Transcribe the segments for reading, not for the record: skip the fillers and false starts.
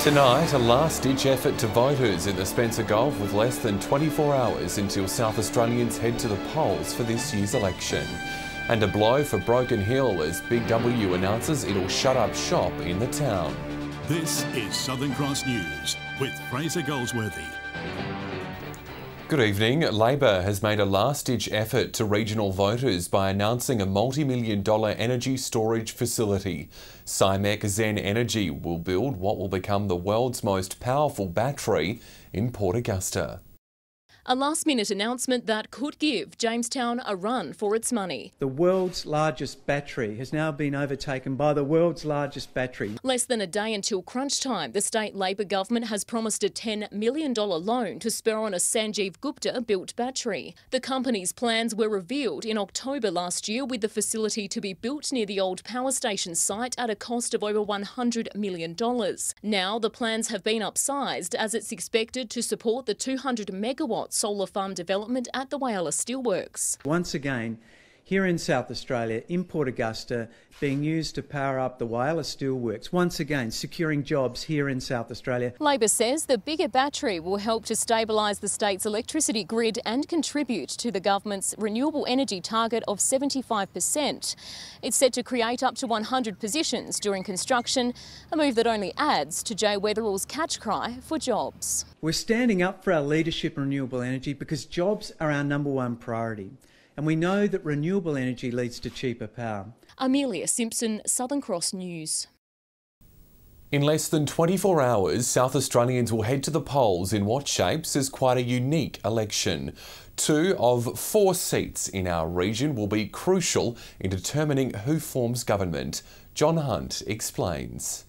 Tonight, a last-ditch effort to voters in the Spencer Gulf with less than 24 hours until South Australians head to the polls for this year's election. And a blow for Broken Hill as Big W announces it'll shut up shop in the town. This is Southern Cross News with Fraser Goldsworthy. Good evening. Labor has made a last-ditch effort to regional voters by announcing a multi-million-dollar energy storage facility. Cymec Zen Energy will build what will become the world's most powerful battery in Port Augusta. A last-minute announcement that could give Jamestown a run for its money. The world's largest battery has now been overtaken by the world's largest battery. Less than a day until crunch time, the state Labor government has promised a $10 million loan to spur on a Sanjeev Gupta-built battery. The company's plans were revealed in October last year, with the facility to be built near the old power station site at a cost of over $100 million. Now the plans have been upsized as it's expected to support the 200 megawatt solar farm development at the Whyalla Steelworks. Once again, here in South Australia, in Port Augusta, being used to power up the Whyalla Steelworks, once again securing jobs here in South Australia. Labor says the bigger battery will help to stabilise the state's electricity grid and contribute to the government's renewable energy target of 75%. It's set to create up to 100 positions during construction, a move that only adds to Jay Weatherall's catch cry for jobs. We're standing up for our leadership in renewable energy because jobs are our #1 priority. And we know that renewable energy leads to cheaper power. Amelia Simpson, Southern Cross News. In less than 24 hours, South Australians will head to the polls in what shapes as quite a unique election. 2 of 4 seats in our region will be crucial in determining who forms government. John Hunt explains.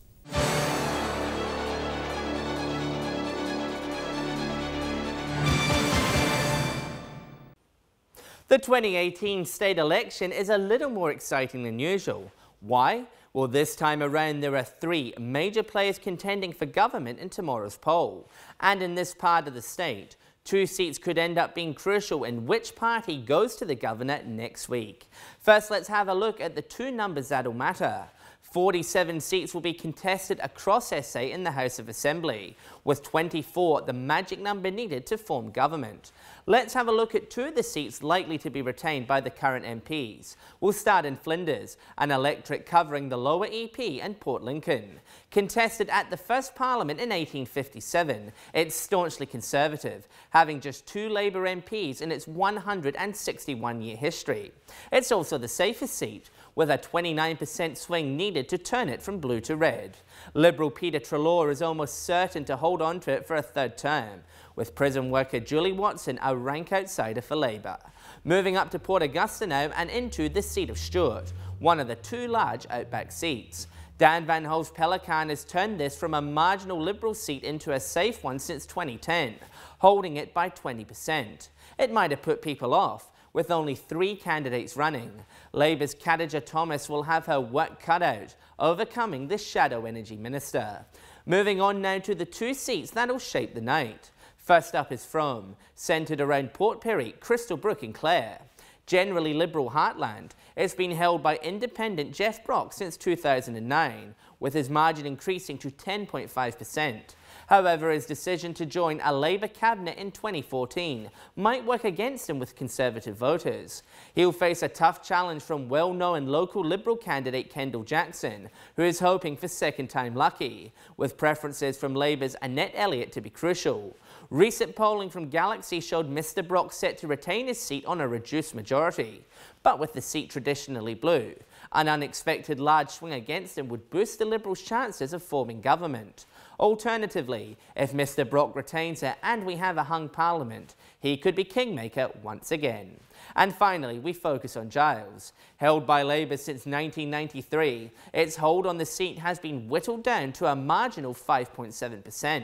The 2018 state election is a little more exciting than usual. Why? Well, this time around there are 3 major players contending for government in tomorrow's poll. And in this part of the state, 2 seats could end up being crucial in which party goes to the governor next week. First, let's have a look at the 2 numbers that'll matter. 47 seats will be contested across SA in the House of Assembly, with 24 the magic number needed to form government. Let's have a look at 2 of the seats likely to be retained by the current MPs. We'll start in Flinders, an electorate covering the Lower EP and Port Lincoln. Contested at the first Parliament in 1857, it's staunchly Conservative, having just 2 Labor MPs in its 161-year history. It's also the safest seat, with a 29% swing needed to turn it from blue to red. Liberal Peter Treloar is almost certain to hold on to it for a 3rd term, with prison worker Julie Watson a rank outsider for Labor. Moving up to Port Augusta now and into the seat of Stewart, one of the 2 large outback seats. Dan Van Hol's Pelican has turned this from a marginal Liberal seat into a safe one since 2010, holding it by 20%. It might have put people off, with only 3 candidates running. Labor's Khadija Thomas will have her work cut out, overcoming the shadow energy minister. Moving on now to the 2 seats that'll shape the night. First up is Frome, centred around Port Pirie, Crystal Brook and Clare. Generally Liberal heartland, it's been held by independent Jeff Brock since 2009, with his margin increasing to 10.5%. However, his decision to join a Labor cabinet in 2014 might work against him with Conservative voters. He'll face a tough challenge from well-known local Liberal candidate Kendall Jackson, who is hoping for second-time lucky, with preferences from Labor's Annette Elliott to be crucial. Recent polling from Galaxy showed Mr Brock set to retain his seat on a reduced majority. But with the seat traditionally blue, an unexpected large swing against him would boost the Liberals' chances of forming government. Alternatively, if Mr Brock retains it and we have a hung parliament, he could be kingmaker once again. And finally, we focus on Giles. Held by Labor since 1993, its hold on the seat has been whittled down to a marginal 5.7%.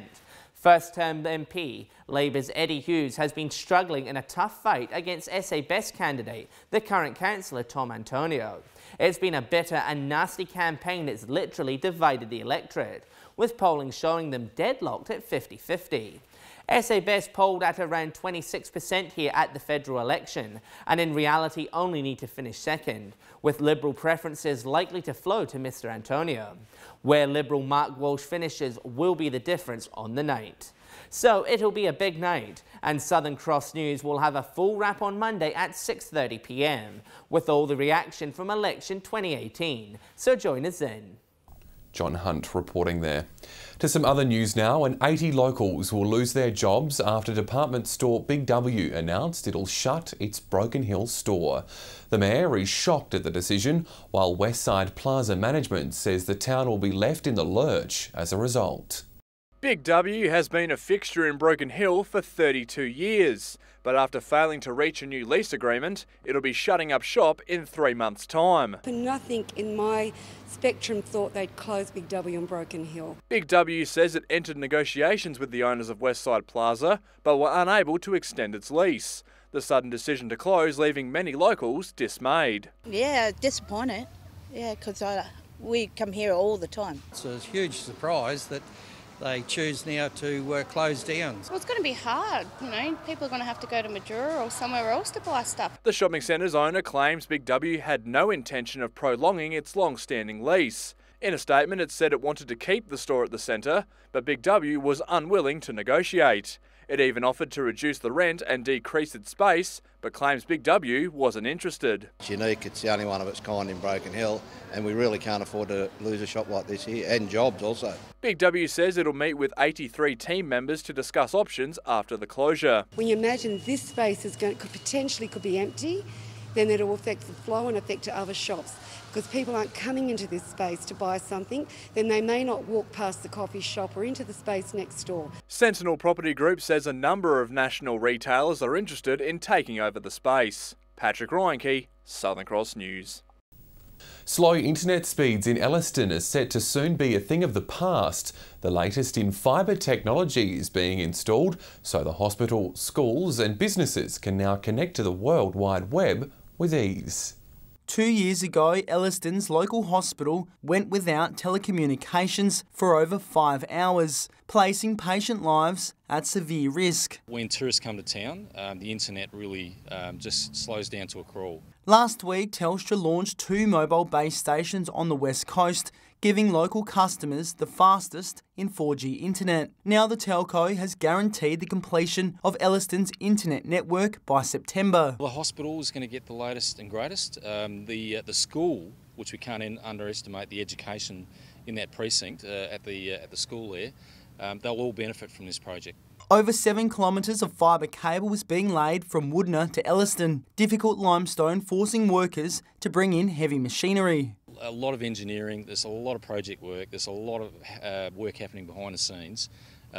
First-term MP, Labor's Eddie Hughes has been struggling in a tough fight against SA Best candidate, the current councillor Tom Antonio. It's been a bitter and nasty campaign that's literally divided the electorate, with polling showing them deadlocked at 50-50. SA Best polled at around 26% here at the federal election, and in reality only need to finish second, with Liberal preferences likely to flow to Mr Antonio. Where Liberal Mark Walsh finishes will be the difference on the night. So it'll be a big night, and Southern Cross News will have a full wrap on Monday at 6:30 p.m, with all the reaction from election 2018. So join us then. John Hunt reporting there. To some other news now, and 80 locals will lose their jobs after department store Big W announced it'll shut its Broken Hill store. The mayor is shocked at the decision, while Westside Plaza management says the town will be left in the lurch as a result. Big W has been a fixture in Broken Hill for 32 years, but after failing to reach a new lease agreement, it'll be shutting up shop in 3 months' time. Nothing in my spectrum thought they'd close Big W in Broken Hill. Big W says it entered negotiations with the owners of Westside Plaza, but were unable to extend its lease. The sudden decision to close leaving many locals dismayed. Yeah, disappointed. Yeah, because we come here all the time. It's a huge surprise that they choose now to close down. Well, it's going to be hard, you know, people are going to have to go to Madura or somewhere else to buy stuff. The shopping centre's owner claims Big W had no intention of prolonging its long-standing lease. In a statement, it said it wanted to keep the store at the centre, but Big W was unwilling to negotiate. It even offered to reduce the rent and decrease its space, but claims Big W wasn't interested. It's unique, it's the only one of its kind in Broken Hill, and we really can't afford to lose a shop like this here, and jobs also. Big W says it'll meet with 83 team members to discuss options after the closure. When you imagine this space could potentially be empty, then it will affect the flow and affect to other shops. Because people aren't coming into this space to buy something, then they may not walk past the coffee shop or into the space next door. Sentinel Property Group says a number of national retailers are interested in taking over the space. Patrick Reinke, Southern Cross News. Slow internet speeds in Elliston are set to soon be a thing of the past. The latest in fibre technology is being installed, so the hospital, schools and businesses can now connect to the World Wide Web with ease. 2 years ago, Elliston's local hospital went without telecommunications for over 5 hours, placing patient lives at severe risk. When tourists come to town, the internet really just slows down to a crawl. Last week, Telstra launched 2 mobile base stations on the west coast, giving local customers the fastest in 4G internet. Now the telco has guaranteed the completion of Elliston's internet network by September. The hospital is going to get the latest and greatest. The school, which we can't underestimate the education in that precinct at the school there, they'll all benefit from this project. Over 7 kilometres of fibre cable is being laid from Woodner to Elliston. Difficult limestone forcing workers to bring in heavy machinery. A lot of engineering, there's a lot of project work, there's a lot of work happening behind the scenes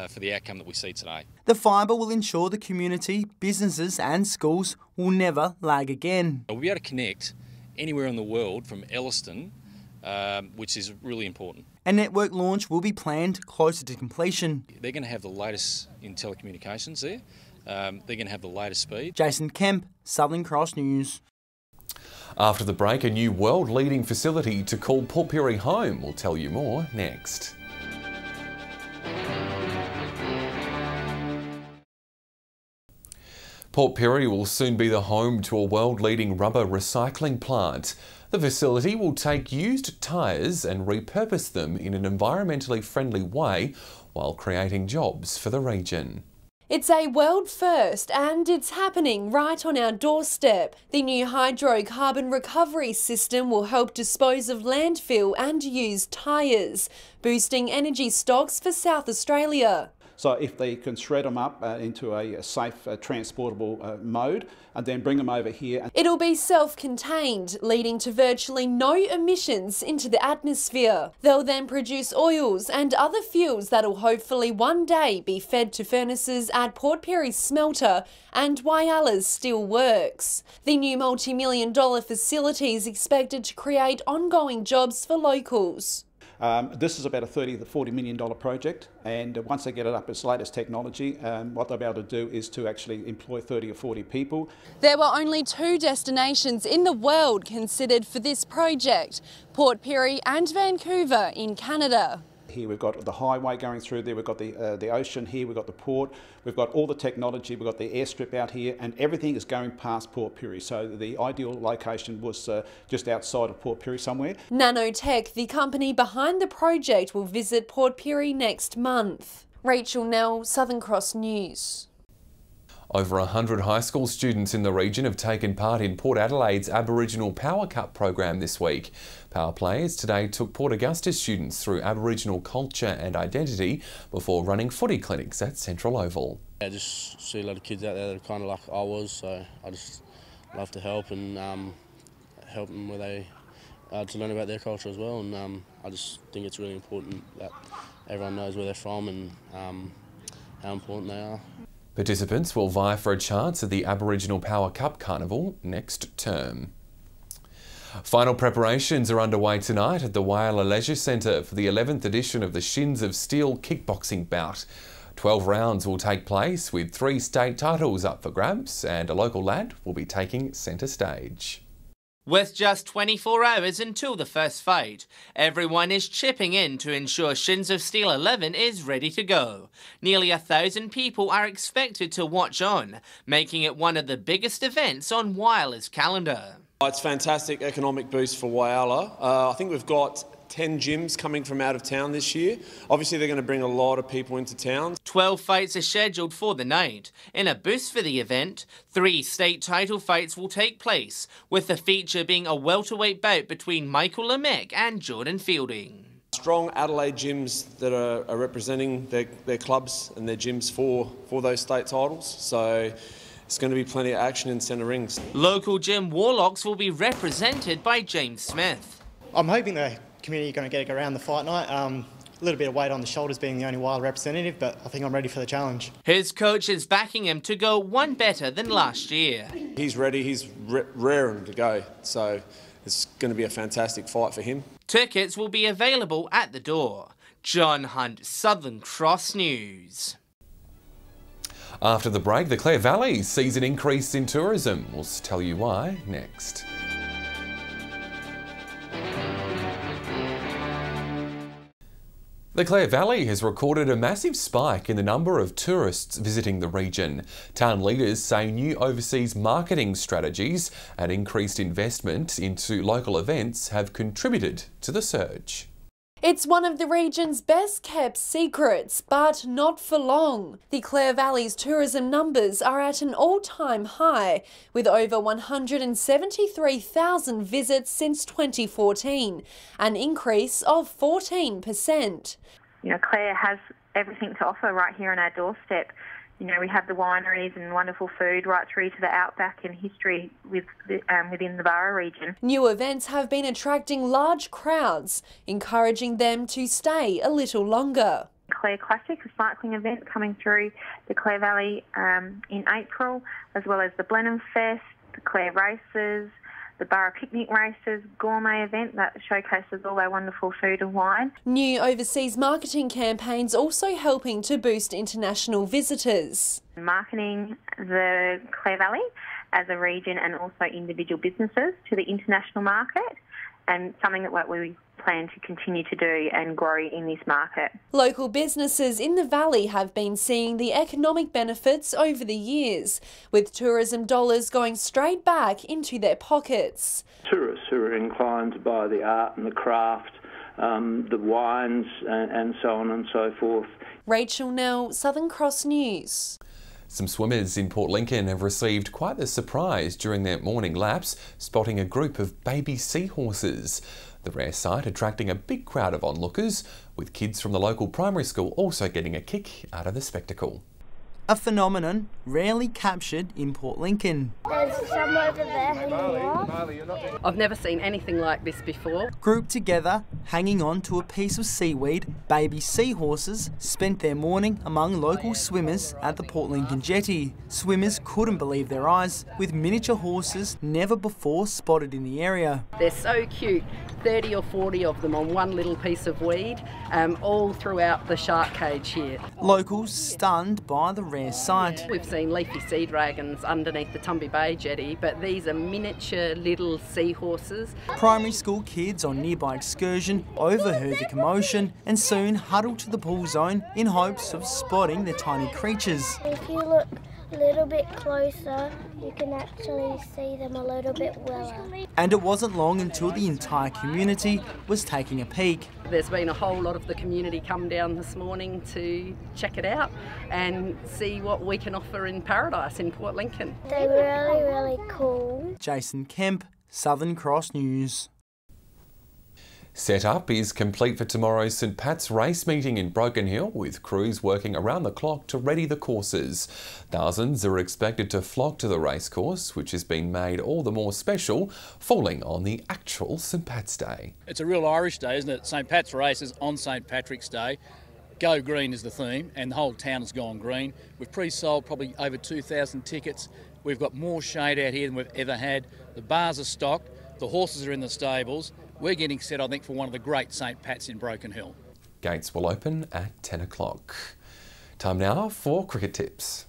for the outcome that we see today. The fibre will ensure the community, businesses and schools will never lag again. We'll be able to connect anywhere in the world from Elliston, which is really important. A network launch will be planned closer to completion. They're going to have the latest in telecommunications there. They're going to have the latest speed. Jason Kemp, Southern Cross News. After the break, a new world-leading facility to call Port Pirie home. We'll tell you more next. Port Pirie will soon be the home to a world-leading rubber recycling plant. The facility will take used tyres and repurpose them in an environmentally friendly way while creating jobs for the region. It's a world first and it's happening right on our doorstep. The new hydrocarbon recovery system will help dispose of landfill and used tyres, boosting energy stocks for South Australia. So if they can shred them up into a safe, transportable mode and then bring them over here. It'll be self-contained, leading to virtually no emissions into the atmosphere. They'll then produce oils and other fuels that'll hopefully one day be fed to furnaces at Port Pirie's smelter and Wyalla's Steelworks. The new multi-million-dollar facility is expected to create ongoing jobs for locals. This is about a $30 to $40 million project, and once they get it up its latest technology, what they'll be able to do is to actually employ 30 or 40 people. There were only 2 destinations in the world considered for this project, Port Pirie and Vancouver in Canada. Here we've got the highway going through there, we've got the ocean here, we've got the port, we've got all the technology, we've got the airstrip out here, and everything is going past Port Pirie. So the ideal location was just outside of Port Pirie somewhere. Nanotech, the company behind the project, will visit Port Pirie next month. Rachel Nell, Southern Cross News. Over 100 high school students in the region have taken part in Port Adelaide's Aboriginal Power Cup program this week. Powerplays today took Port Augusta students through Aboriginal culture and identity before running footy clinics at Central Oval. I just see a lot of kids out there that are kind of like I was, so I just love to help and help them where they to learn about their culture as well. And I just think it's really important that everyone knows where they're from and how important they are. Participants will vie for a chance at the Aboriginal Power Cup Carnival next term. Final preparations are underway tonight at the Whyalla Leisure Centre for the 11th edition of the Shins of Steel kickboxing bout. 12 rounds will take place with 3 state titles up for grabs, and a local lad will be taking centre stage. With just 24 hours until the first fight, everyone is chipping in to ensure Shins of Steel 11 is ready to go. Nearly 1,000 people are expected to watch on, making it one of the biggest events on Whyalla's calendar. It's a fantastic economic boost for Whyalla. I think we've got 10 gyms coming from out of town this year. Obviously, they're going to bring a lot of people into town. 12 fights are scheduled for the night. In a boost for the event, 3 state title fights will take place, with the feature being a welterweight bout between Michael Lemecq and Jordan Fielding. Strong Adelaide gyms that are representing their clubs and their gyms for those state titles. So it's going to be plenty of action in centre rings. Local gym Warlocks will be represented by James Smith. I'm hoping the community are going to get around the fight night. A little bit of weight on the shoulders being the only Whyalla representative, but I think I'm ready for the challenge. His coach is backing him to go one better than last year. He's ready, he's raring to go, so it's going to be a fantastic fight for him. Tickets will be available at the door. John Hunt, Southern Cross News. After the break, the Clare Valley sees an increase in tourism. We'll tell you why next. The Clare Valley has recorded a massive spike in the number of tourists visiting the region. Town leaders say new overseas marketing strategies and increased investment into local events have contributed to the surge. It's one of the region's best kept secrets, but not for long. The Clare Valley's tourism numbers are at an all-time high, with over 173,000 visits since 2014, an increase of 14%. You know, Clare has everything to offer right here on our doorstep. You know, we have the wineries and wonderful food right through to the outback and history within the Borough region. New events have been attracting large crowds, encouraging them to stay a little longer. Clare Classic, a cycling event coming through the Clare Valley in April, as well as the Blenheim Fest, the Clare Races, the Borough Picnic Races, gourmet event that showcases all our wonderful food and wine. New overseas marketing campaigns also helping to boost international visitors. Marketing the Clare Valley as a region and also individual businesses to the international market, and something that we plan to continue to do and grow in this market. Local businesses in the valley have been seeing the economic benefits over the years, with tourism dollars going straight back into their pockets. Tourists who are inclined to buy the art and the craft, the wines and so on and so forth. Rachel Nell, Southern Cross News. Some swimmers in Port Lincoln have received quite the surprise during their morning laps, spotting a group of baby seahorses. The rare sight attracting a big crowd of onlookers, with kids from the local primary school also getting a kick out of the spectacle. A phenomenon rarely captured in Port Lincoln. There's some over there. I've never seen anything like this before. Grouped together, hanging on to a piece of seaweed, baby seahorses spent their morning among local swimmers at the Port Lincoln jetty. Swimmers couldn't believe their eyes, with miniature horses never before spotted in the area. They're so cute, 30 or 40 of them on one little piece of weed, all throughout the shark cage here. Locals stunned by the rare sight. We've seen leafy sea dragons underneath the Tumby Bay jetty, but these are miniature little seahorses. Primary school kids on nearby excursion overheard the commotion and soon huddled to the pool zone in hopes of spotting the tiny creatures. If you look a little bit closer, you can actually see them a little bit well. And it wasn't long until the entire community was taking a peek. There's been a whole lot of the community come down this morning to check it out and see what we can offer in paradise in Port Lincoln. They're really, really cool. Jason Kemp, Southern Cross News. Setup is complete for tomorrow's St Pat's race meeting in Broken Hill, with crews working around the clock to ready the courses. Thousands are expected to flock to the racecourse, which has been made all the more special, falling on the actual St Pat's Day. It's a real Irish day, isn't it? St Pat's races on St Patrick's Day. Go green is the theme, and the whole town has gone green. We've pre-sold probably over 2,000 tickets. We've got more shade out here than we've ever had. The bars are stocked, the horses are in the stables. We're getting set, I think, for one of the great St Pat's in Broken Hill. Gates will open at 10 o'clock. Time now for cricket tips.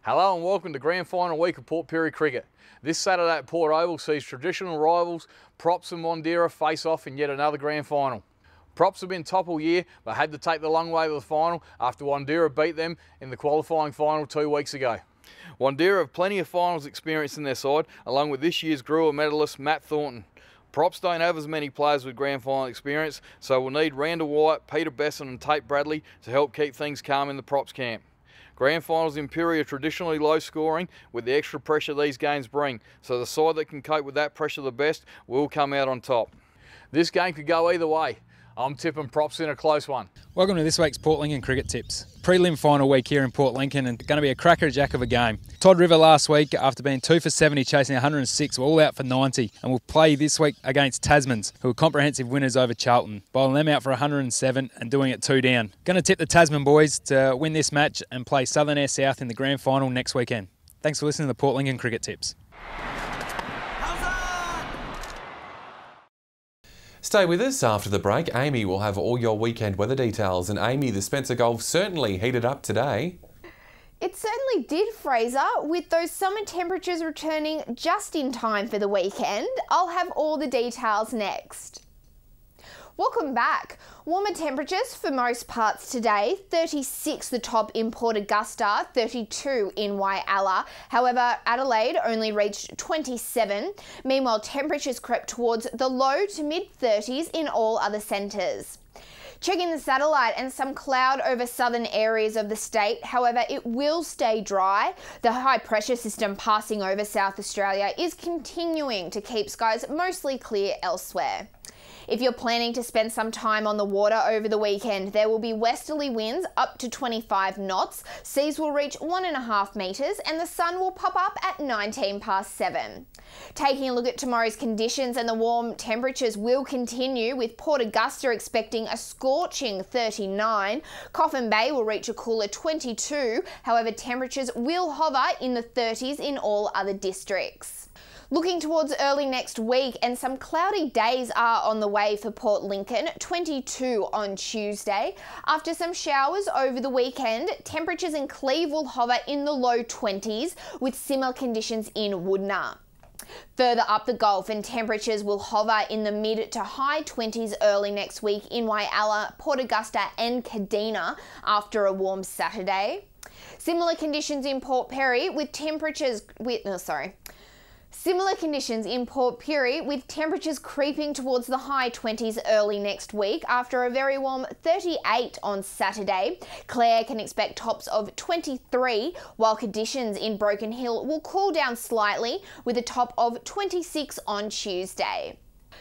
Hello and welcome to Grand Final week of Port Pirie cricket. This Saturday at Port Oval sees traditional rivals Props and Wandera face off in yet another Grand Final. Props have been top all year but had to take the long way to the final after Wandera beat them in the qualifying final 2 weeks ago. Wandera have plenty of finals experience in their side, along with this year's Grua medalist Matt Thornton. Props don't have as many players with grand final experience, so we'll need Randall White, Peter Besson and Tate Bradley to help keep things calm in the Props camp. Grand finals in Pirie are traditionally low scoring with the extra pressure these games bring, so the side that can cope with that pressure the best will come out on top. This game could go either way. I'm tipping Props in a close one. Welcome to this week's Port Lincoln Cricket Tips. Prelim final week here in Port Lincoln, and going to be a cracker-jack of a game. Todd River last week, after being 2 for 70 chasing 106, were all out for 90, and will play this week against Tasmans, who are comprehensive winners over Charlton, bowling them out for 107 and doing it 2 down. Going to tip the Tasman boys to win this match and play Southern Air South in the grand final next weekend. Thanks for listening to the Port Lincoln Cricket Tips. Stay with us after the break. Amy will have all your weekend weather details. And Amy, the Spencer Gulf certainly heated up today. It certainly did, Fraser, with those summer temperatures returning just in time for the weekend. I'll have all the details next. Welcome back. Warmer temperatures for most parts today. 36 the top in Port Augusta, 32 in Whyalla. However, Adelaide only reached 27. Meanwhile, temperatures crept towards the low to mid-30s in all other centres. Checking the satellite, and some cloud over southern areas of the state. However, it will stay dry. The high pressure system passing over South Australia is continuing to keep skies mostly clear elsewhere. If you're planning to spend some time on the water over the weekend, there will be westerly winds up to 25 knots, seas will reach 1.5 metres and the sun will pop up at 19 past 7. Taking a look at tomorrow's conditions, and the warm temperatures will continue, with Port Augusta expecting a scorching 39. Coffin Bay will reach a cooler 22, however temperatures will hover in the 30s in all other districts. Looking towards early next week, and some cloudy days are on the way for Port Lincoln, 22 on Tuesday. After some showers over the weekend, temperatures in Cleve will hover in the low 20s, with similar conditions in Woodna. Further up the Gulf, and temperatures will hover in the mid to high 20s early next week in Whyalla, Port Augusta and Kadina after a warm Saturday. Similar conditions in Port Pirie with temperatures Similar conditions in Port Pirie, with temperatures creeping towards the high 20s early next week after a very warm 38 on Saturday. Clare can expect tops of 23, while conditions in Broken Hill will cool down slightly with a top of 26 on Tuesday.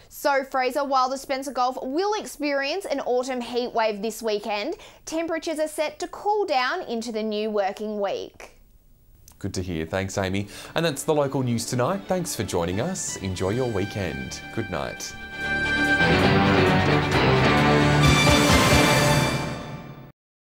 So Fraser, while the Spencer Gulf will experience an autumn heat wave this weekend, temperatures are set to cool down into the new working week. Good to hear. Thanks, Amy. And that's the local news tonight. Thanks for joining us. Enjoy your weekend. Good night.